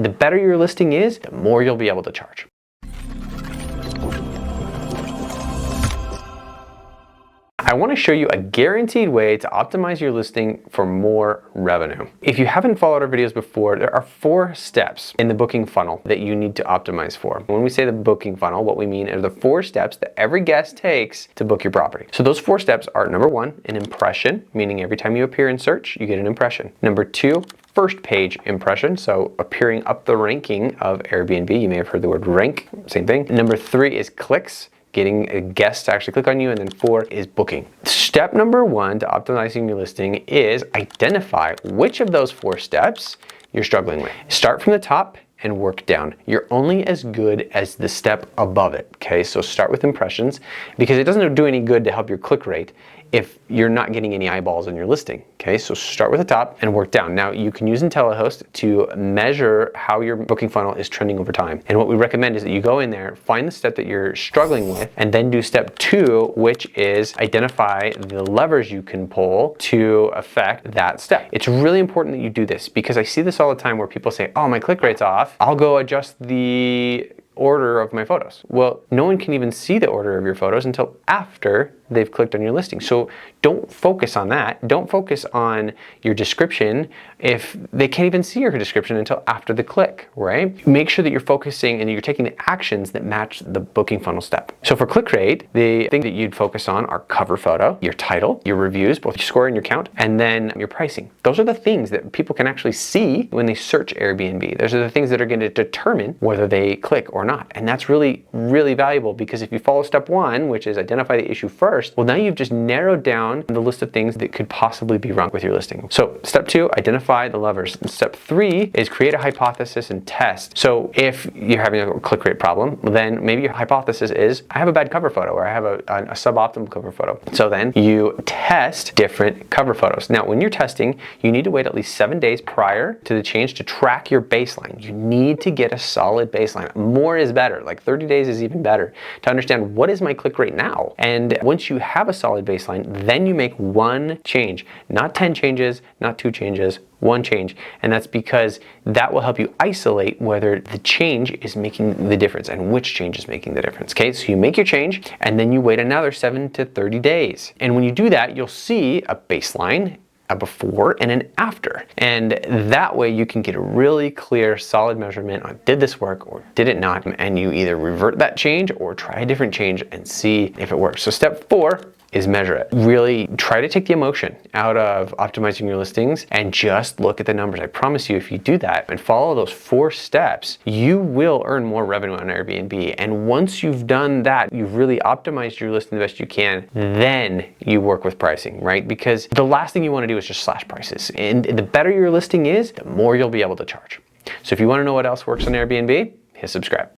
The better your listing is, the more you'll be able to charge. I want to show you a guaranteed way to optimize your listing for more revenue. If you haven't followed our videos before, there are 4 steps in the booking funnel that you need to optimize for. When we say the booking funnel, what we mean are the 4 steps that every guest takes to book your property. So those 4 steps are: number 1, an impression, meaning every time you appear in search, you get an impression. Number 2, first page impression, so appearing up the ranking of Airbnb. You may have heard the word rank, same thing. Number 3 is clicks, getting a guest to actually click on you, and then 4 is booking. Step number 1 to optimizing your listing is identify which of those 4 steps you're struggling with. Start from the top and work down. You're only as good as the step above it, okay? So start with impressions, because it doesn't do any good to help your click rate if you're not getting any eyeballs on your listing, okay? So start with the top and work down. Now, you can use IntelliHost to measure how your booking funnel is trending over time. And what we recommend is that you go in there, find the step that you're struggling with, and then do step 2, which is identify the levers you can pull to affect that step. It's really important that you do this, because I see this all the time where people say, oh, my click rate's off. I'll go adjust the order of my photos. Well, no one can even see the order of your photos until after they've clicked on your listing. So don't focus on that. Don't focus on your description if they can't even see your description until after the click, right? Make sure that you're focusing and you're taking the actions that match the booking funnel step. So for click rate, the thing that you'd focus on are cover photo, your title, your reviews, both your score and your count, and then your pricing. Those are the things that people can actually see when they search Airbnb. Those are the things that are going to determine whether they click or not. And that's really, really valuable, because if you follow step 1, which is identify the issue first, well, now you've just narrowed down the list of things that could possibly be wrong with your listing. So step 2, identify the levers. And step 3 is create a hypothesis and test. So if you're having a click rate problem, then maybe your hypothesis is, I have a bad cover photo, or I have a suboptimal cover photo. So then you test different cover photos. Now, when you're testing, you need to wait at least 7 days prior to the change to track your baseline. You need to get a solid baseline. More is better. Like 30 days is even better to understand, what is my click rate now? And once you have a solid baseline, then you make 1 change, not 10 changes, not 2 changes, 1 change. And that's because that will help you isolate whether the change is making the difference and which change is making the difference. Okay, so you make your change and then you wait another 7 to 30 days. And when you do that, you'll see a baseline, a before and an after. And that way you can get a really clear, solid measurement on, did this work or did it not? And you either revert that change or try a different change and see if it works. So step 4 is measure it. Really try to take the emotion out of optimizing your listings and just look at the numbers. I promise you, if you do that and follow those 4 steps, you will earn more revenue on Airbnb. And once you've done that, you've really optimized your listing the best you can, then you work with pricing, right? Because the last thing you want to do is just slash prices. And the better your listing is, the more you'll be able to charge. So if you want to know what else works on Airbnb, hit subscribe.